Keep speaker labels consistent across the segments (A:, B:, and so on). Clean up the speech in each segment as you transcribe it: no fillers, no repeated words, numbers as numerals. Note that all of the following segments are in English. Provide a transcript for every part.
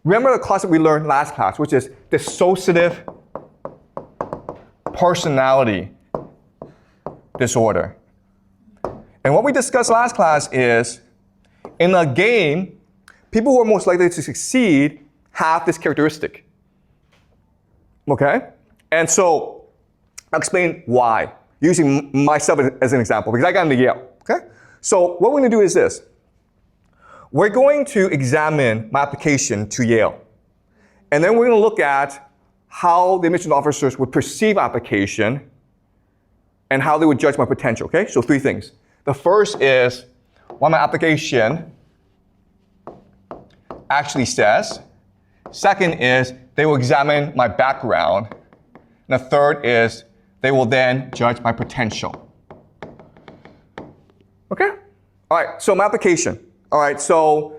A: remember the class that we learned last class, which is dissociative personality disorder. And what we discussed last class is, in a game, people who are most likely to succeed have this characteristic. Okay? And so I'll explain why, using myself as an example, because I got into Yale. Okay? So what we're going to do is this. We're going to examine my application to Yale. And then we're going to look at how the admissions officers would perceive application and how they would judge my potential. Okay? So 3 things. The first is what my application actually says. Second is they will examine my background. And the third is they will then judge my potential. Okay? All right, so my application. All right, so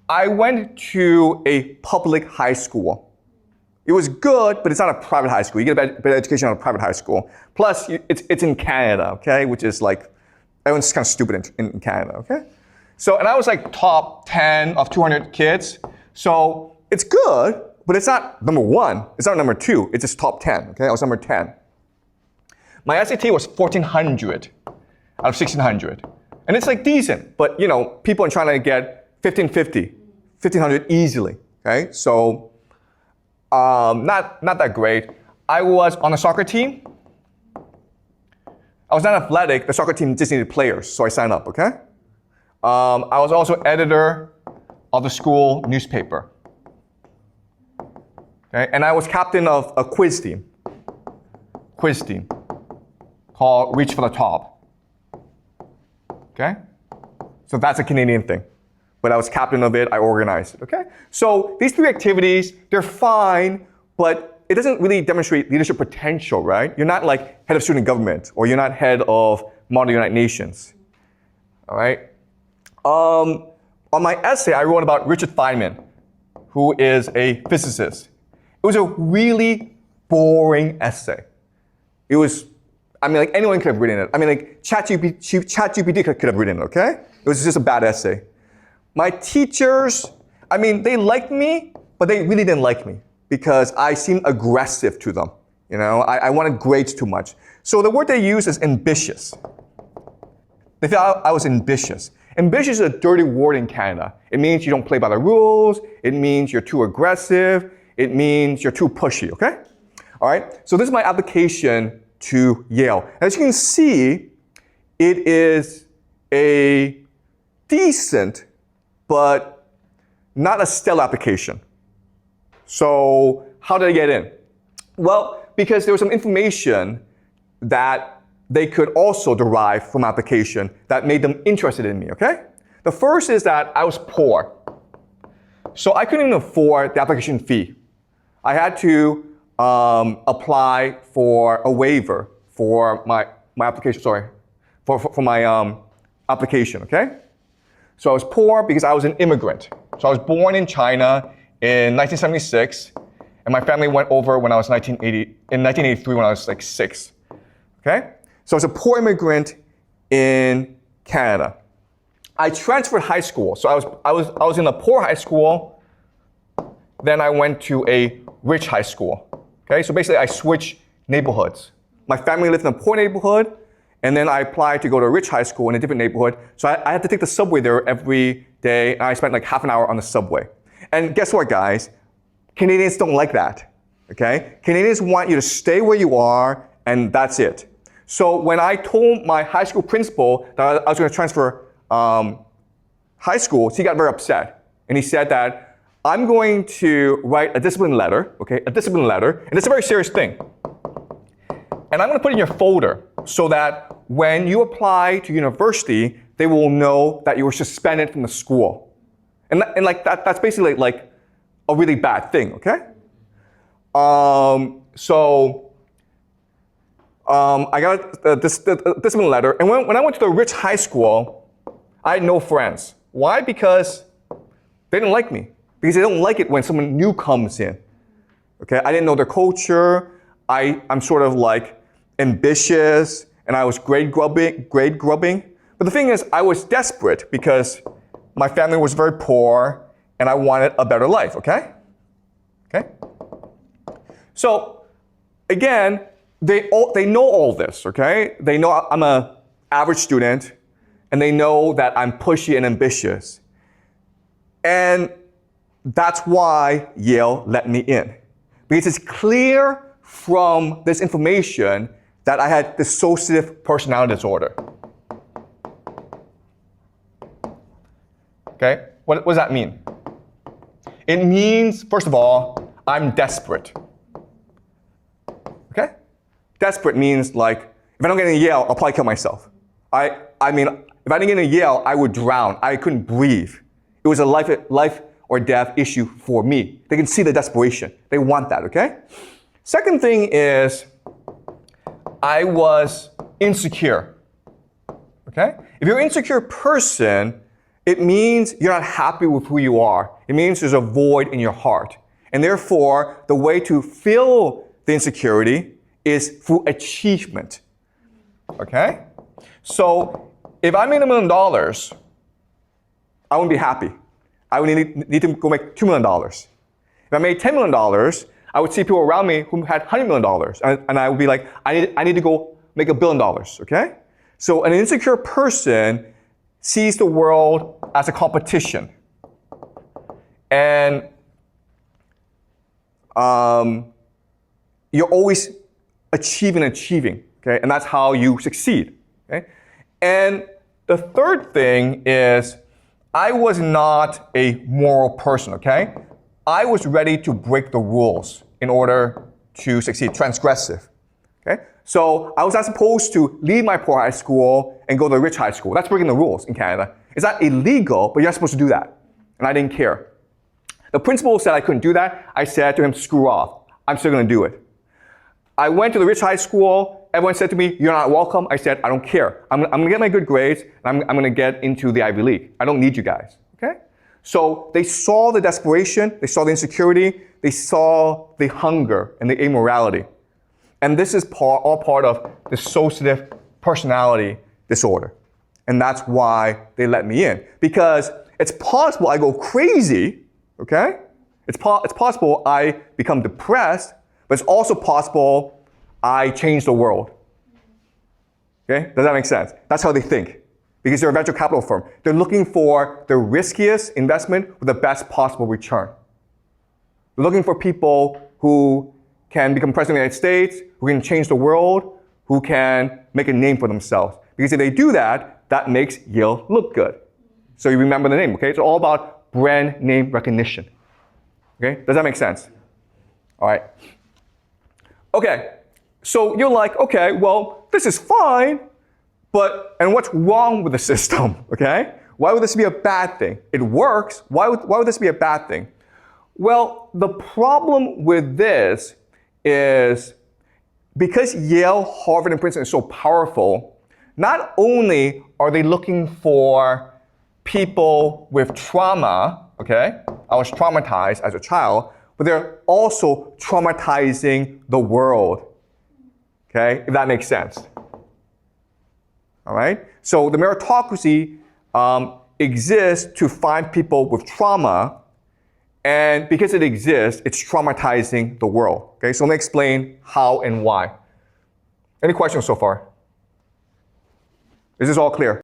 A: I went to a public high school. It was good, but it's not a private high school. You get a better education on a private high school. Plus, it's in Canada, okay? Which is like, everyone's kind of stupid in Canada, okay? So, and I was like top 10 of 200 kids. So it's good, but it's not number 1. It's not number 2. It's just top 10, okay? I was number 10. My SAT was 1,400 out of 1,600. And it's like decent, but you know, people are trying to get 1,550, 1,500 easily, okay? So, not that great. I was on a soccer team. I was not athletic. The soccer team just needed players, so I signed up, okay? I was also editor of the school newspaper. Okay? And I was captain of a quiz team called Reach for the Top. Okay? So that's a Canadian thing. But I was captain of it, I organized it, okay? So these 3 activities, they're fine, but it doesn't really demonstrate leadership potential, right? You're not like head of student government, or you're not head of Model United Nations, all right? On my essay, I wrote about Richard Feynman, who is a physicist. It was a really boring essay. It was, I mean, like anyone could have written it. I mean, like ChatGPT could have written it, okay? It was just a bad essay. My teachers, I mean, they liked me, but they really didn't like me because I seemed aggressive to them. You know, I wanted grades too much. So the word they use is ambitious. They thought I was ambitious. Ambitious is a dirty word in Canada. It means you don't play by the rules. It means you're too aggressive. It means you're too pushy, okay? All right, so this is my application to Yale. As you can see, it is a decent, but not a stellar application. So how did I get in? Well, because there was some information that they could also derive from application that made them interested in me, okay? The first is that I was poor. So I couldn't even afford the application fee. I had to apply for a waiver for my application, for my application, okay? So I was poor because I was an immigrant. So I was born in China in 1976, and my family went over when I was in 1983 when I was like 6, okay? So I was a poor immigrant in Canada. I transferred high school. So I was in a poor high school, then I went to a rich high school, okay? So basically I switched neighborhoods. My family lived in a poor neighborhood, and then I applied to go to a rich high school in a different neighborhood. So I had to take the subway there every day, and I spent like half an hour on the subway. And guess what, guys? Canadians don't like that, okay? Canadians want you to stay where you are, and that's it. So when I told my high school principal that I was going to transfer high schools, he got very upset. And he said that I'm going to write a discipline letter, okay? A discipline letter, and it's a very serious thing. And I'm going to put it in your folder so that when you apply to university, they will know that you were suspended from the school. And like that's basically like a really bad thing, okay? I got this discipline letter, and when I went to the rich high school, I had no friends. Why? Because they didn't like me. Because they don't like it when someone new comes in. Okay, I didn't know their culture. I'm sort of like ambitious, and I was grade grubbing. But the thing is, I was desperate because my family was very poor, and I wanted a better life, okay? Okay? So, again, they know all this, okay? They know I'm an average student, and they know that I'm pushy and ambitious. And that's why Yale let me in. Because it's clear from this information that I had dissociative personality disorder. Okay? What does that mean? It means, first of all, I'm desperate. Okay? Desperate means like, if I don't get into Yale, I'll probably kill myself. I mean, if I didn't get into Yale, I would drown. I couldn't breathe. It was a life or death issue for me. They can see the desperation. They want that, okay? Second thing is, I was insecure. Okay? If you're an insecure person, it means you're not happy with who you are. It means there's a void in your heart. And therefore, the way to fill the insecurity is through achievement. Okay? So, if I made $1 million, I wouldn't be happy. I would need to go make $2 million. If I made $10 million, I would see people around me who had $100 million. And I would be like, I need to go make $1 billion, okay? So an insecure person sees the world as a competition. And you're always achieving, okay? And that's how you succeed, okay? And the third thing is, I was not a moral person, okay? I was ready to break the rules in order to succeed, transgressive, okay? So I was not supposed to leave my poor high school and go to a rich high school. That's breaking the rules in Canada. It's not illegal, but you're not supposed to do that. And I didn't care. The principal said I couldn't do that. I said to him, screw off. I'm still gonna do it. I went to the rich high school. Everyone said to me, you're not welcome. I said, I don't care. I'm gonna get my good grades, and I'm gonna get into the Ivy League. I don't need you guys, okay? So they saw the desperation, they saw the insecurity, they saw the hunger and the immorality. And this is all part of dissociative personality disorder. And that's why they let me in. Because it's possible I go crazy, okay? It's possible I become depressed, but it's also possible I change the world. Okay? Does that make sense? That's how they think. Because they're a venture capital firm. They're looking for the riskiest investment with the best possible return. They're looking for people who can become president of the United States, who can change the world, who can make a name for themselves. Because if they do that, that makes Yale look good. So you remember the name, okay? It's all about brand name recognition. Okay? Does that make sense? All right. Okay. So you're like, okay, well, this is fine, and what's wrong with the system, okay? Why would this be a bad thing? It works. Why would this be a bad thing? Well, the problem with this is because Yale, Harvard, and Princeton is so powerful, not only are they looking for people with trauma, okay? I was traumatized as a child, but they're also traumatizing the world. Okay, if that makes sense. All right? So the meritocracy exists to find people with trauma, and because it exists, it's traumatizing the world. Okay, so let me explain how and why. Any questions so far? Is this all clear?